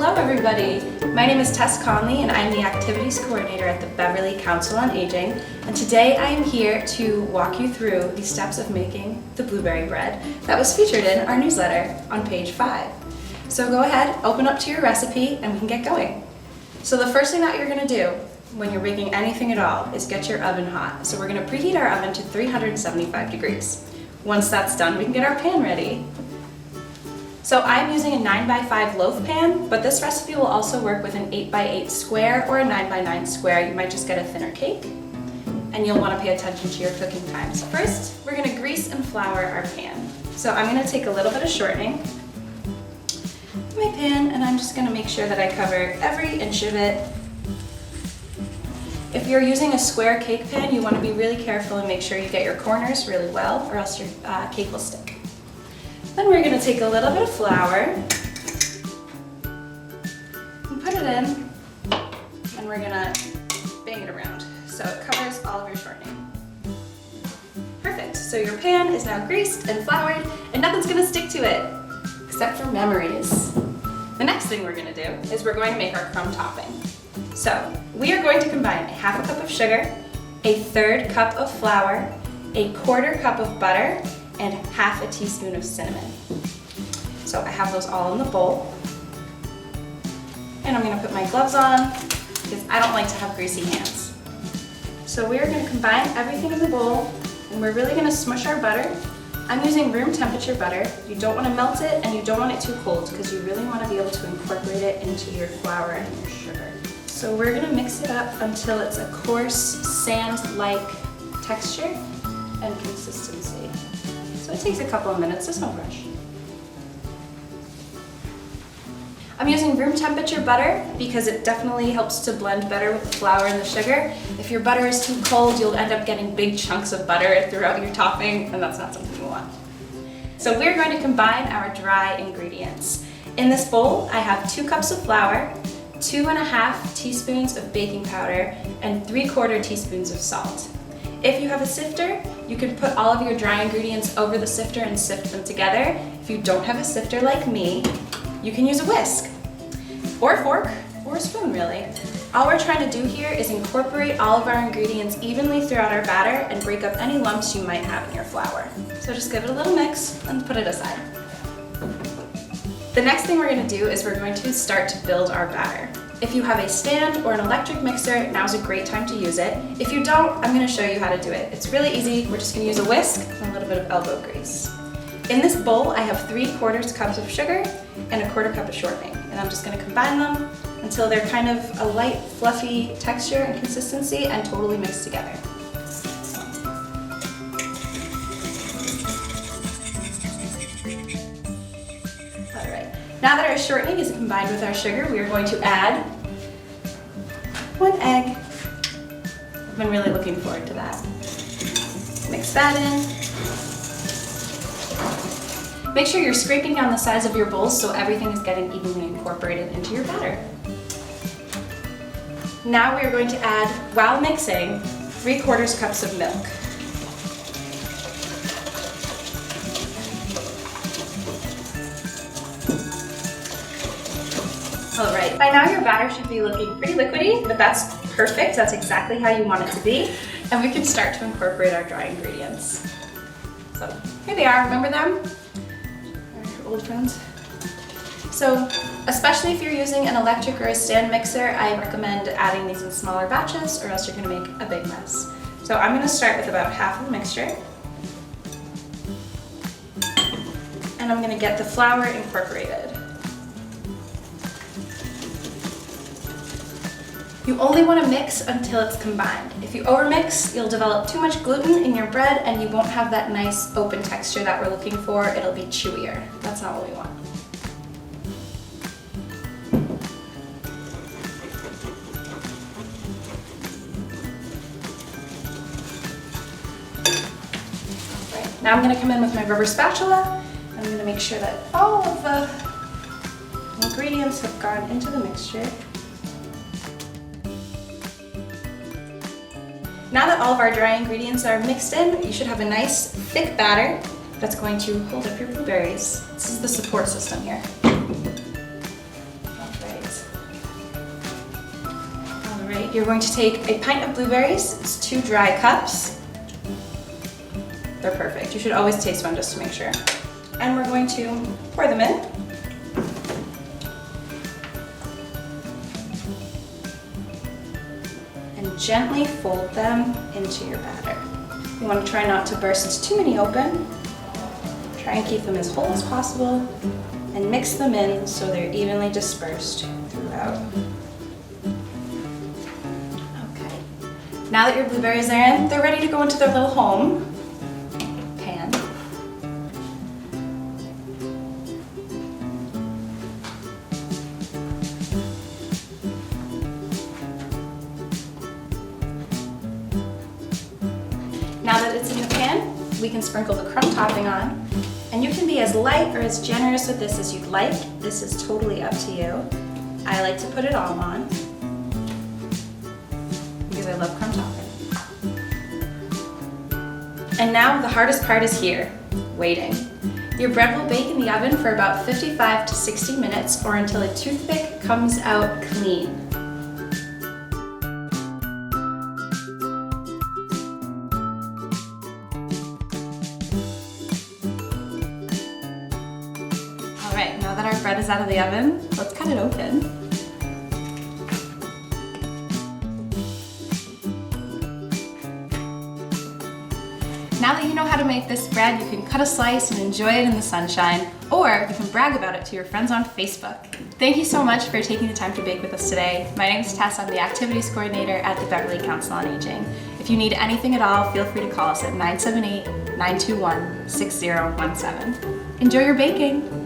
Hello everybody! My name is Tess Conley and I'm the Activities Coordinator at the Beverly Council on Aging, and today I am here to walk you through the steps of making the blueberry bread that was featured in our newsletter on page 5. So go ahead, open up to your recipe and we can get going. So the first thing that you're going to do when you're baking anything at all is get your oven hot. So we're going to preheat our oven to 375 degrees. Once that's done, we can get our pan ready. So I'm using a 9x5 loaf pan, but this recipe will also work with an 8x8 square or a 9x9 square. You might just get a thinner cake, and you'll want to pay attention to your cooking times. First, we're going to grease and flour our pan. So I'm going to take a little bit of shortening in my pan, and I'm just going to make sure that I cover every inch of it. If you're using a square cake pan, you want to be really careful and make sure you get your corners really well, or else your cake will stick. Then we're going to take a little bit of flour and put it in, and we're going to bang it around so it covers all of your shortening. Perfect, so your pan is now greased and floured and nothing's going to stick to it, except for memories. The next thing we're going to do is we're going to make our crumb topping. So we are going to combine a half a cup of sugar, a third cup of flour, a quarter cup of butter, and half a teaspoon of cinnamon. So I have those all in the bowl. And I'm going to put my gloves on because I don't like to have greasy hands. So we are going to combine everything in the bowl, and we're really going to smush our butter. I'm using room temperature butter. You don't want to melt it and you don't want it too cold because you really want to be able to incorporate it into your flour and your sugar. So we're going to mix it up until it's a coarse, sand-like texture and consistency. So it takes a couple of minutes, there's no rush. I'm using room temperature butter because it definitely helps to blend better with the flour and the sugar. If your butter is too cold, you'll end up getting big chunks of butter throughout your topping, and that's not something you want. So we're going to combine our dry ingredients. In this bowl, I have 2 cups of flour, 2.5 teaspoons of baking powder, and 3/4 teaspoons of salt. If you have a sifter, you can put all of your dry ingredients over the sifter and sift them together. If you don't have a sifter like me, you can use a whisk, or a fork, or a spoon really. All we're trying to do here is incorporate all of our ingredients evenly throughout our batter and break up any lumps you might have in your flour. So just give it a little mix and put it aside. The next thing we're going to do is we're going to start to build our batter. If you have a stand or an electric mixer, now's a great time to use it. If you don't, I'm going to show you how to do it. It's really easy. We're just going to use a whisk and a little bit of elbow grease. In this bowl, I have 3/4 cups of sugar and a 1/4 cup of shortening. And I'm just going to combine them until they're kind of a light, fluffy texture and consistency and totally mixed together. Now that our shortening is combined with our sugar, we are going to add 1 egg. I've been really looking forward to that. Mix that in. Make sure you're scraping down the sides of your bowls so everything is getting evenly incorporated into your batter. Now we are going to add, while mixing, 3/4 cups of milk. Alright, by now your batter should be looking pretty liquidy, but that's perfect. That's exactly how you want it to be. And we can start to incorporate our dry ingredients. So here they are, remember them? Our old friends. So especially if you're using an electric or a stand mixer, I recommend adding these in smaller batches or else you're going to make a big mess. So I'm going to start with about half of the mixture. And I'm going to get the flour incorporated. You only want to mix until it's combined. If you overmix, you'll develop too much gluten in your bread and you won't have that nice open texture that we're looking for. It'll be chewier. That's not what we want. Alright, now I'm going to come in with my rubber spatula. I'm going to make sure that all of the ingredients have gone into the mixture. Now that all of our dry ingredients are mixed in, you should have a nice thick batter that's going to hold up your blueberries. This is the support system here. Alright. you're going to take a pint of blueberries, it's 2 dry cups. They're perfect. You should always taste one just to make sure. And we're going to pour them in. And gently fold them into your batter. You want to try not to burst too many open. Try and keep them as whole as possible and mix them in so they're evenly dispersed throughout. Okay. Now that your blueberries are in, they're ready to go into their little home pan. Now that it's in the pan, we can sprinkle the crumb topping on. And you can be as light or as generous with this as you'd like. This is totally up to you. I like to put it all on because I love crumb topping. And now the hardest part is here, waiting. Your bread will bake in the oven for about 55 to 60 minutes or until a toothpick comes out clean. Alright, now that our bread is out of the oven, let's cut it open. Now that you know how to make this bread, you can cut a slice and enjoy it in the sunshine, or you can brag about it to your friends on Facebook. Thank you so much for taking the time to bake with us today. My name is Tess, I'm the Activities Coordinator at the Beverly Council on Aging. If you need anything at all, feel free to call us at 978-921-6017. Enjoy your baking!